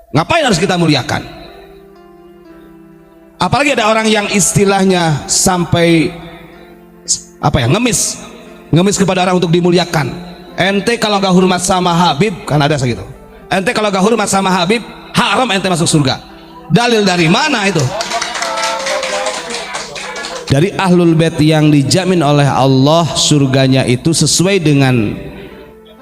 Ngapain harus kita muliakan? Apalagi ada orang yang istilahnya sampai apa ya, ngemis kepada orang untuk dimuliakan. Ente kalau gak hormat sama Habib, kan ada segitu. Ente kalau gak hormat sama Habib, haram ente masuk surga. Dalil dari mana itu? Dari ahlul bait yang dijamin oleh Allah surganya itu sesuai dengan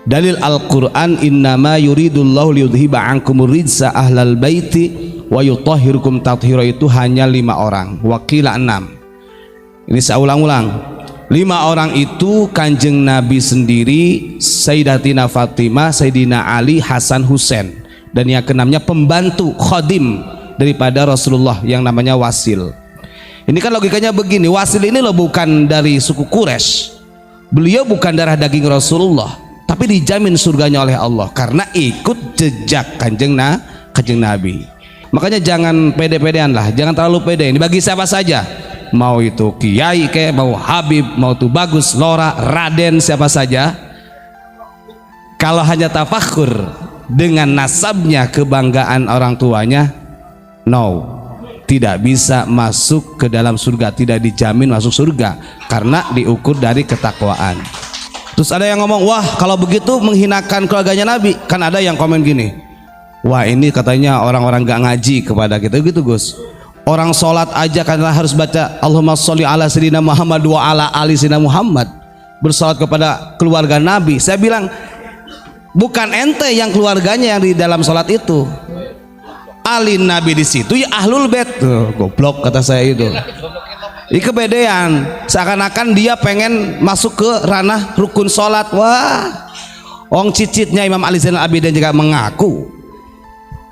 dalil Al-Quran, innama yuridullahu liyudhiba ankumur rijsa ahlal baiti wa yutahhirukum tathira, itu hanya 5 orang, wakila 6. Ini saya ulang-ulang, 5 orang itu Kanjeng Nabi sendiri, Sayyidatina Fatimah, Sayyidina Ali, Hasan, Husain, dan yang keenamnya pembantu khadim daripada Rasulullah yang namanya Wasil. Ini kan logikanya begini, Wasil ini loh bukan dari suku Quraisy, beliau bukan darah daging Rasulullah, tapi dijamin surganya oleh Allah karena ikut jejak kanjeng Nabi. Makanya jangan pede-pedean lah, jangan terlalu pede. Ini bagi siapa saja, mau itu kiai kayak, mau Habib, mau itu Bagus, Lora, Raden, siapa saja. Kalau hanya tafakhur dengan nasabnya, kebanggaan orang tuanya, no, tidak bisa masuk ke dalam surga, tidak dijamin masuk surga karena diukur dari ketakwaan. Terus ada yang ngomong, wah kalau begitu menghinakan keluarganya Nabi. Kan ada yang komen gini, wah ini katanya orang-orang gak ngaji kepada kita gitu Gus. Orang sholat aja karena harus baca Allahumma sholli ala sayyidina Muhammad wa ala ali sayyidina Muhammad, bersolat kepada keluarga Nabi. Saya bilang, bukan ente yang keluarganya yang di dalam sholat itu, Ali Nabi di situ ya ahlul bait. Tuh, goblok kata saya itu. Ini kebedean, seakan-akan dia pengen masuk ke ranah rukun sholat. Wah, ong cicitnya Imam Ali Zainal Abidin juga mengaku.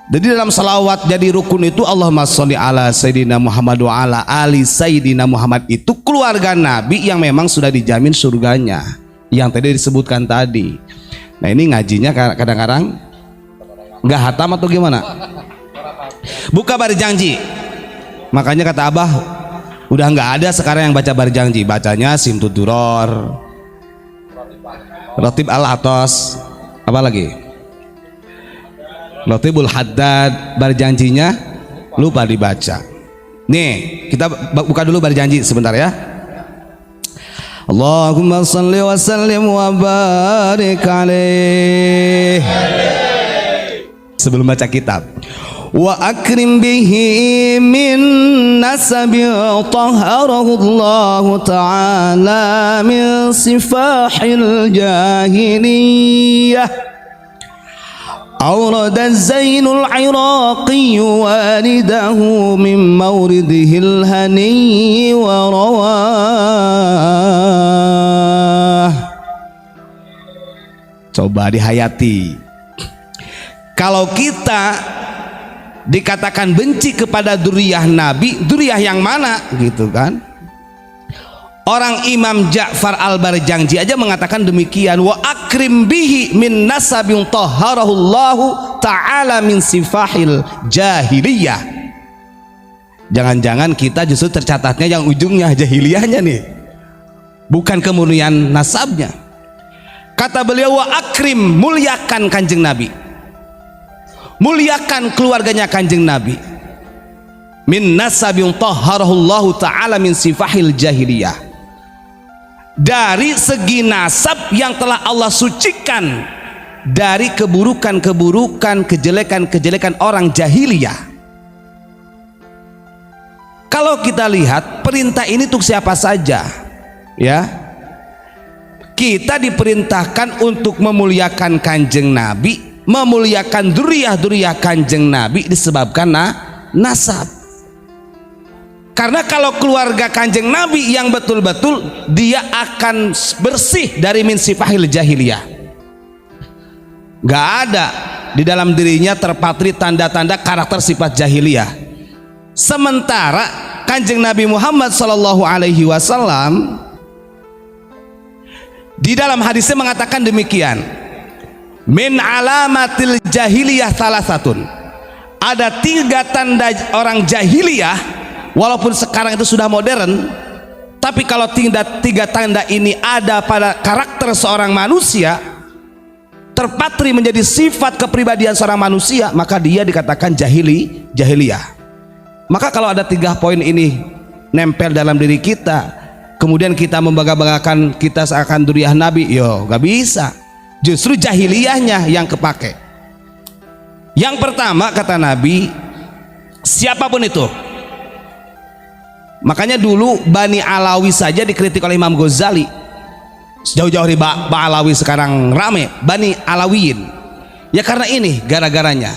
Jadi dalam salawat jadi rukun itu Allahumma sholli ala sayyidina Muhammad wa ala ali sayyidina Muhammad, itu keluarga Nabi yang memang sudah dijamin surganya, yang tadi disebutkan tadi. Nah ini ngajinya kadang-kadang nggak hatam atau gimana? Buka Barjanji. Makanya kata Abah, udah nggak ada sekarang yang baca Barjanji, bacanya Simtuduror, Ratib Al-Atos, apa lagi? Ratibul Haddad. Barjanjinya lupa dibaca. Nih, kita buka dulu Barjanji sebentar ya. Allahumma salli wa sallim wa barik alaih. Sebelum baca kitab, wa akrim bihi min nasabi tahharahu Allah ta'ala min sifahil jahiliyah. أورد الزين العراقي والده من مورده الهني ورواه. Coba dihayati. Kalau kita dikatakan benci kepada duriyah Nabi, duriyah yang mana gitu kan? Orang Imam Ja'far Al-Barjanji aja mengatakan demikian, wa akrim bihi min nasabin tahharahullahu ta'ala min sifahil jahiliyah. Jangan-jangan kita justru tercatatnya yang ujungnya jahiliyahnya nih, bukan kemurnian nasabnya. Kata beliau, wa akrim, muliakan kanjeng Nabi, muliakan keluarganya kanjeng Nabi, min nasabin tahharahullahu ta'ala min sifahil jahiliyah, dari segi nasab yang telah Allah sucikan dari keburukan-keburukan, kejelekan-kejelekan orang jahiliyah. Kalau kita lihat perintah ini untuk siapa saja ya, kita diperintahkan untuk memuliakan kanjeng Nabi, memuliakan duriyah-duriyah kanjeng Nabi disebabkan nasab. Karena kalau keluarga kanjeng Nabi yang betul-betul, dia akan bersih dari min sifahil jahiliyah. Gak ada di dalam dirinya terpatri tanda-tanda karakter sifat jahiliyah. Sementara kanjeng Nabi Muhammad SAW di dalam hadisnya mengatakan demikian, min alamatil jahiliyah salasatun, ada 3 tanda orang jahiliyah. Walaupun sekarang itu sudah modern, tapi kalau 3 tanda ini ada pada karakter seorang manusia, terpatri menjadi sifat kepribadian seorang manusia, maka dia dikatakan jahiliyah. Maka kalau ada 3 poin ini nempel dalam diri kita, kemudian kita membangga-banggakan kita seakan dzurriyyah Nabi, yo gak bisa. Justru jahiliyahnya yang kepake. Yang pertama kata Nabi, siapapun itu. Makanya dulu Bani Alawi saja dikritik oleh Imam Ghazali. Jauh-jauh dari Alawi sekarang rame Bani Alawiyin. Ya karena ini gara-garanya.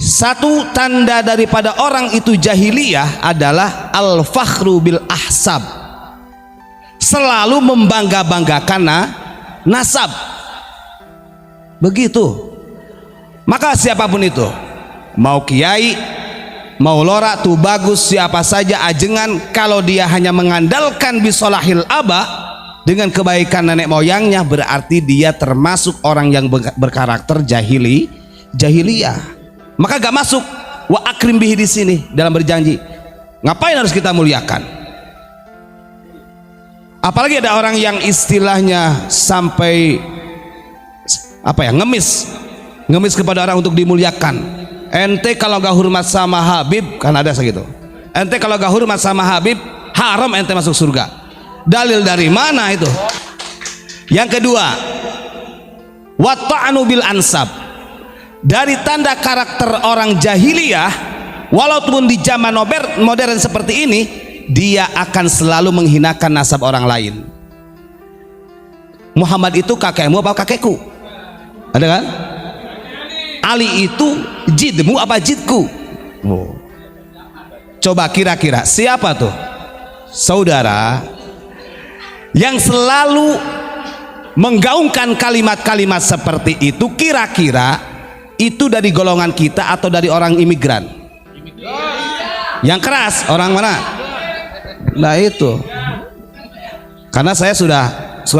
Satu tanda daripada orang itu jahiliyah adalah al-fakhru bil ahsab. Selalu membangga-banggakan nasab. Begitu. Maka siapapun itu, mau kiai, mau lora, tuh bagus, siapa saja ajengan, kalau dia hanya mengandalkan bisolahil aba, dengan kebaikan nenek moyangnya, berarti dia termasuk orang yang berkarakter jahiliyah. Maka gak masuk wa akrim bihi di sini dalam berjanji. Ngapain harus kita muliakan? Apalagi ada orang yang istilahnya sampai ngemis kepada orang untuk dimuliakan. Ente kalau gak hormat sama Habib, kan ada segitu. Ente kalau gak hormat sama Habib, haram ente masuk surga. Dalil dari mana itu? Yang kedua, wa ta'nu bil ansab. Dari tanda karakter orang jahiliyah, walaupun di zaman modern seperti ini, dia akan selalu menghinakan nasab orang lain. Muhammad itu kakekmu apa kakekku? Ada kan? Ali itu jidmu apa jidku? Oh. Coba kira-kira siapa tuh saudara yang selalu menggaungkan kalimat-kalimat seperti itu? Kira-kira itu dari golongan kita atau dari orang imigran? Yang keras orang mana? Nah itu. Karena saya sudah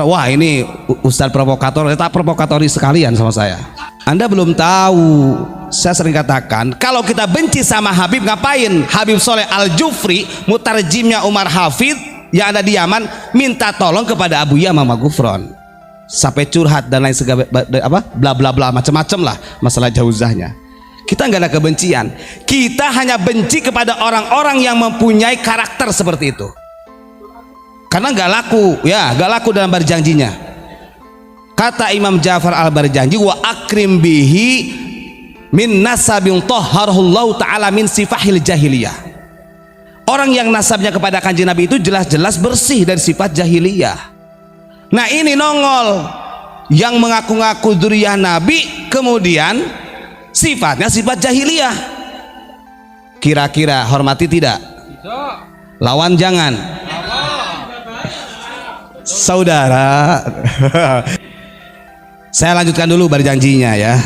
wah ini Ustadz provokator, tak provokatori sekalian sama saya. Anda belum tahu, saya sering katakan kalau kita benci sama Habib, ngapain? Habib Soleh Al-Jufri, mutarjimnya Umar Hafid yang ada di Yaman, minta tolong kepada Abu Yamam Gufron sampai curhat dan lain segala bla bla bla macam-macam lah masalah jauzahnya. Kita nggak ada kebencian, kita hanya benci kepada orang-orang yang mempunyai karakter seperti itu. Karena nggak laku dalam berjanjinya. Kata Imam Ja'far al-Barjanji, wa akrim bihi min nasabin tahharahullahu ta'ala min sifahil jahiliyah. Orang yang nasabnya kepada kanjeng Nabi itu jelas-jelas bersih dari sifat jahiliyah. Nah ini nongol yang mengaku-ngaku dzurriyyah Nabi, kemudian sifatnya sifat jahiliyah. Kira-kira hormati tidak? Lawan jangan. Saudara, saya lanjutkan dulu berjanjinya ya.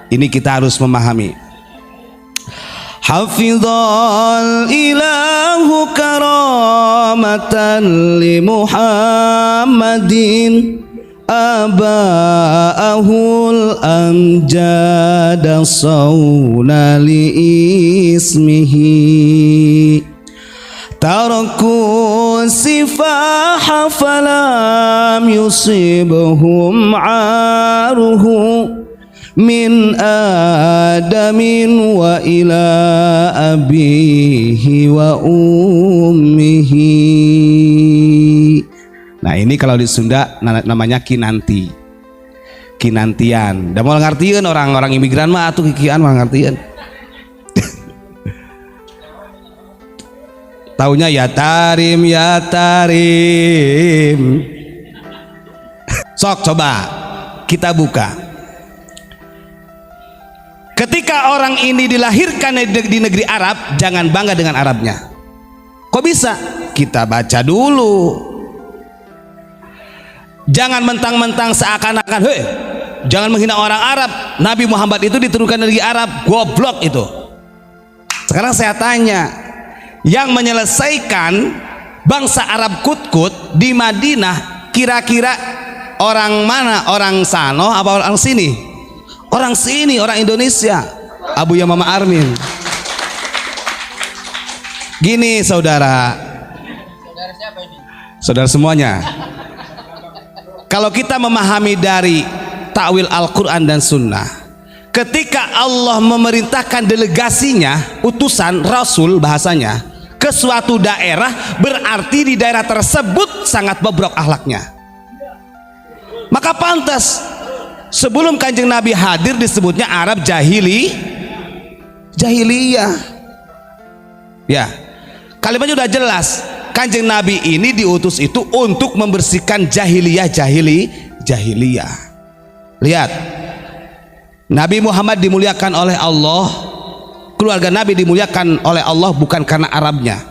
Ini kita harus memahami. Hafizal ilahu karamatan li Muhammadin aba'ahul amjada sawna li ismihi taraku sifaha falam yusibhum aruhu min adamin wa ila abihi wa ummihi. Nah ini kalau di Sunda namanya kinanti, kinantian. Udah mau ngertiin orang-orang imigran mah atuh kikian mah ngertiin. Taunya ya tarim ya tarim. Sok coba kita buka. Ketika orang ini dilahirkan di negeri Arab, jangan bangga dengan Arabnya. Kok bisa? Kita baca dulu. Jangan mentang-mentang seakan-akan, hei, jangan menghina orang Arab. Nabi Muhammad itu diturunkan dari Arab, goblok itu. Sekarang saya tanya, yang menyelesaikan bangsa Arab Kut-Kut di Madinah kira-kira orang mana? Orang Sano apa orang sini? Orang sini, orang Indonesia. Abu Yamama Armin. Gini saudara. Saudara siapa ini? Saudara semuanya. kalau kita memahami dari takwil Al-Quran dan Sunnah, ketika Allah memerintahkan delegasinya, utusan Rasul bahasanya, ke suatu daerah, berarti di daerah tersebut sangat bobrok akhlaknya. Maka pantas sebelum Kanjeng Nabi hadir disebutnya Arab jahiliyah. Ya, kalimatnya udah jelas. Kanjeng Nabi ini diutus itu untuk membersihkan jahiliyah. Lihat, Nabi Muhammad dimuliakan oleh Allah, keluarga Nabi dimuliakan oleh Allah bukan karena Arabnya.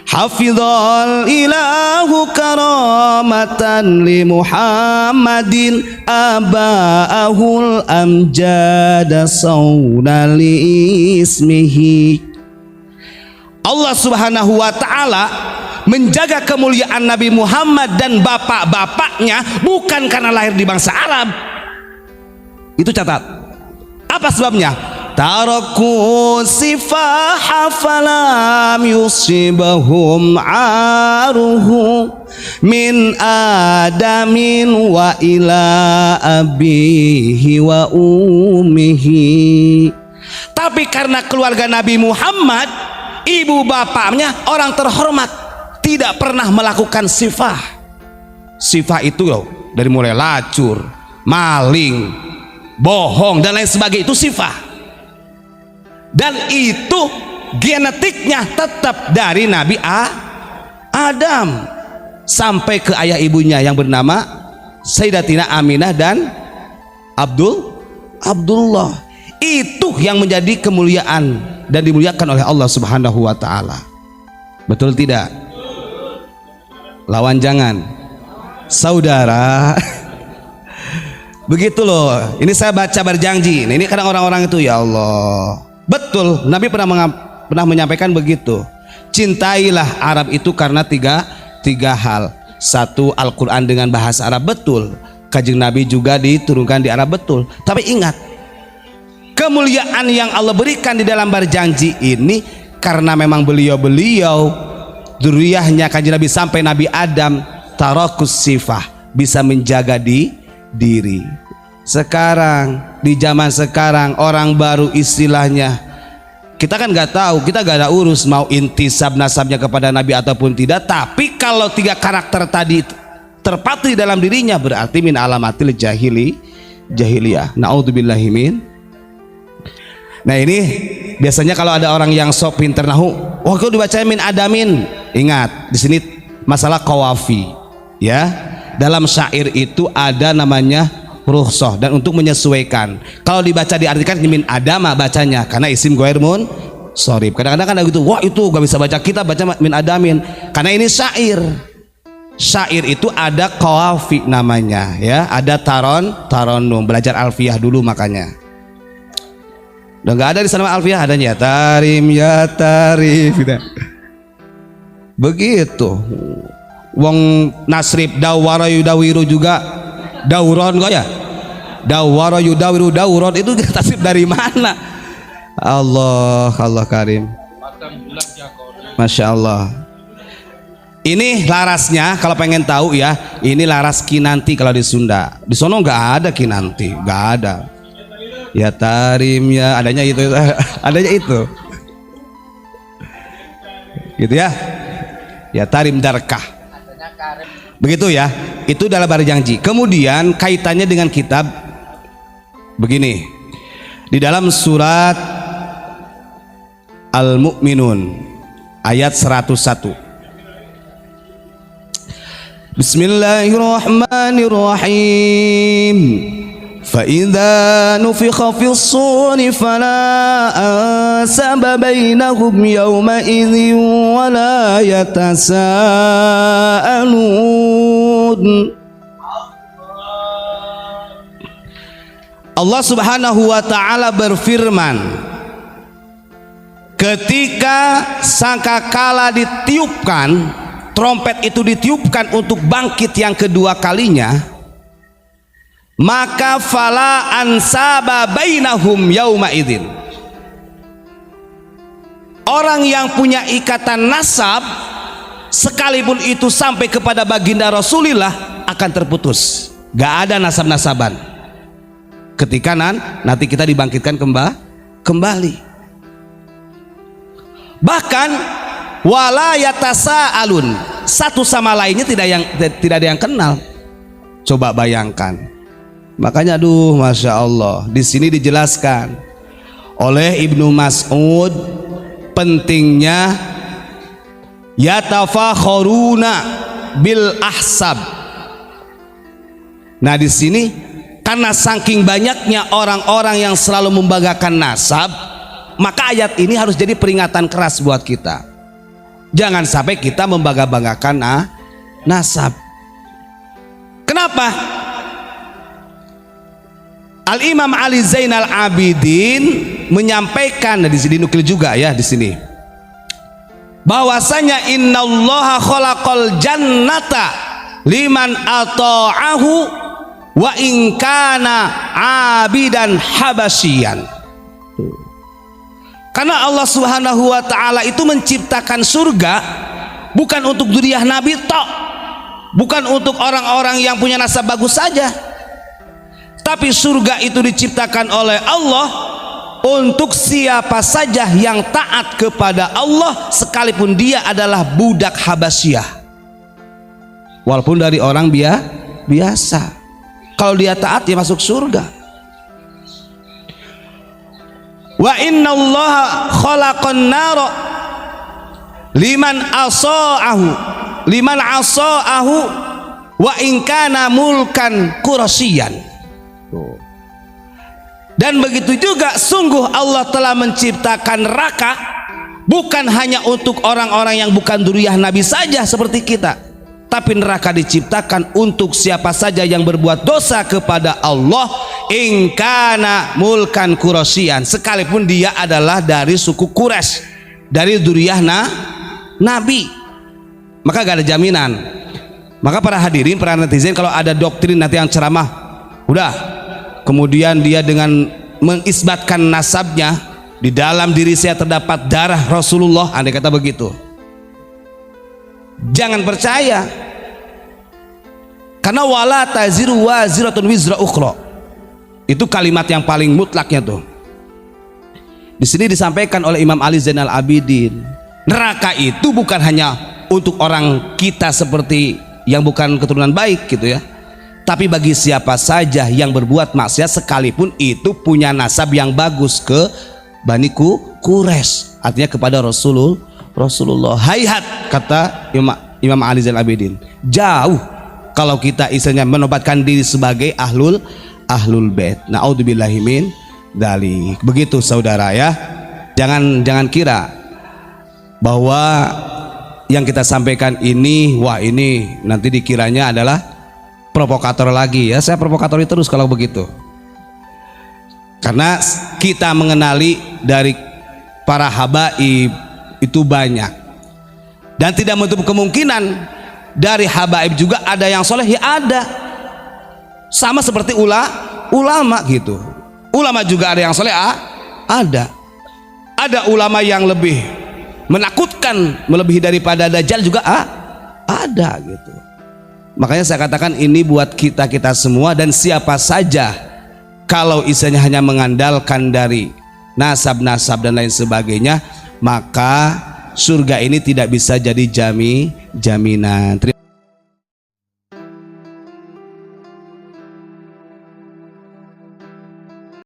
Hafizal ilahu karamatan li Muhammadin aba'ahul amjada sawna li ismihi. Allah Subhanahu wa ta'ala menjaga kemuliaan Nabi Muhammad dan bapak-bapaknya bukan karena lahir di bangsa Arab. Itu catat. Apa sebabnya? Taraku sifaha falam yusibahum aruhu min adamin wa ila abihi wa umihi. Tapi karena keluarga Nabi Muhammad, ibu bapaknya orang terhormat, tidak pernah melakukan sifah. Sifah itu loh, dari mulai lacur, maling, bohong dan lain sebagainya, itu sifah. Dan itu genetiknya tetap dari Nabi Adam sampai ke ayah ibunya yang bernama Sayyidatina Aminah dan Abdullah. Itu yang menjadi kemuliaan dan dimuliakan oleh Allah Subhanahu wa ta'ala. Betul tidak? Lawan jangan, saudara. Begitu loh. Ini saya baca berjanji. Ini kadang orang-orang itu, ya Allah, betul, Nabi pernah menyampaikan begitu. Cintailah Arab itu karena tiga hal. Satu, Al-Quran dengan bahasa Arab, betul. Kanjeng Nabi juga diturunkan di Arab, betul. Tapi ingat, kemuliaan yang Allah berikan di dalam berjanji ini karena memang beliau dzurriyyahnya Kanjeng Nabi sampai Nabi Adam tarakus sifah, bisa menjaga diri. Sekarang di zaman sekarang orang baru istilahnya, kita kan nggak tahu, kita nggak ada urus mau intisab nasabnya kepada Nabi ataupun tidak. Tapi kalau tiga karakter tadi terpatri dalam dirinya, berarti min alamatil jahiliyah. Naudzubillahi min. Nah ini biasanya kalau ada orang yang sok pinter nahu, wah kau dibaca min adamin. Ingat di sini masalah qawafi, ya. Dalam syair itu ada namanya rukhsah dan untuk menyesuaikan. Kalau dibaca diartikan min adama bacanya karena isim ghair munsharif. Kadang-kadang kan ada gitu, wah itu gak bisa baca, kita baca min adamin karena ini syair. Syair itu ada qawafi namanya, ya, ada taronum. Belajar alfiyah dulu makanya. Udah nggak ada di sana alfiyah, adanya ya tarim gitu. Begitu. Wong nasrib dawara yudawiru juga dauron kok ya, dawara yudawiru dauron itu tasrif dari mana? Allah karim, Masya Allah. Ini larasnya kalau pengen tahu ya, ini laras kinanti kalau di Sunda. Di sono nggak ada kinanti, nggak ada. Ya tarim ya, adanya itu adanya itu gitu ya. Ya tarim darkah begitu ya. Itu dalam berjanji. Kemudian kaitannya dengan kitab begini, di dalam surat Al-Mu'minun ayat 101, Bismillahirrahmanirrahim. فَإِذَا نُفِخَ فِي الصُّورِ فَلَا أَنْسَابَ بَيْنَهُمْ يَوْمَئِذٍ وَلَا يَتَسَاءَلُونَ. Allah Subhanahu wa ta'ala berfirman, ketika sangkakala ditiupkan, trompet itu ditiupkan untuk bangkit yang kedua kalinya, maka fala ansaba bainahum yauma idzin. Orang yang punya ikatan nasab sekalipun itu sampai kepada baginda Rasulullah akan terputus, gak ada nasab-nasaban ketika nanti kita dibangkitkan kembali. Bahkan wala yatasaalun, satu sama lainnya tidak ada yang kenal. Coba bayangkan. Makanya aduh, masya Allah, di sini dijelaskan oleh Ibnu Mas'ud pentingnya yatafakharuna bil ahsab. Nah di sini karena saking banyaknya orang-orang yang selalu membanggakan nasab, maka ayat ini harus jadi peringatan keras buat kita. Jangan sampai kita membangga-banggakan nasab. Kenapa? Al-Imam Ali Zainal Abidin menyampaikan, di sini nukil juga ya di sini, bahwasanya innallaha khalaqal jannata liman ata'ahu wa in kana abidan habasyian. Karena Allah Subhanahu wa taala itu menciptakan surga bukan untuk dzurriyyah Nabi tok, bukan untuk orang-orang yang punya nasab bagus saja. Tapi surga itu diciptakan oleh Allah untuk siapa saja yang taat kepada Allah, sekalipun dia adalah budak Habasyah, walaupun dari orang biasa. Kalau dia taat, dia masuk surga. Wa innallaha khalaqan nara liman asa'ahu wa in kana mulkan qurasyian. Dan begitu juga sungguh Allah telah menciptakan neraka bukan hanya untuk orang-orang yang bukan dzurriyyah Nabi saja seperti kita, tapi neraka diciptakan untuk siapa saja yang berbuat dosa kepada Allah, in kana mulkan qurasyian, sekalipun dia adalah dari suku Quraisy, dari dzurriyyah Nabi. Maka gak ada jaminan. Maka para hadirin, para netizen, kalau ada doktrin nanti yang ceramah, udah kemudian dia dengan mengisbatkan nasabnya, di dalam diri saya terdapat darah Rasulullah, andai kata begitu, jangan percaya. Karena wala taziru waziratun wizra ukhra, itu kalimat yang paling mutlaknya tuh. Di sini disampaikan oleh Imam Ali Zainal Abidin, neraka itu bukan hanya untuk orang kita seperti yang bukan keturunan baik gitu ya, tapi bagi siapa saja yang berbuat maksiat sekalipun itu punya nasab yang bagus ke Bani Quraisy, artinya kepada Rasulullah. Hayhat, kata Imam Ali Zainal Abidin, jauh kalau kita istilahnya menobatkan diri sebagai ahlul bait. Na'udzubillahi min dzalik. Begitu saudara ya. Jangan kira bahwa yang kita sampaikan ini, wah ini nanti dikiranya adalah provokator lagi ya. Saya provokatori terus kalau begitu, karena kita mengenali dari para habaib itu banyak, dan tidak menutup kemungkinan dari habaib juga ada yang soleh, ya ada, sama seperti ulama gitu. Ulama juga ada yang soleh, ada ulama yang lebih menakutkan melebihi daripada Dajjal juga ada gitu. Makanya saya katakan ini buat kita semua, dan siapa saja kalau istilahnya hanya mengandalkan dari nasab dan lain sebagainya, maka surga ini tidak bisa jadi jaminan.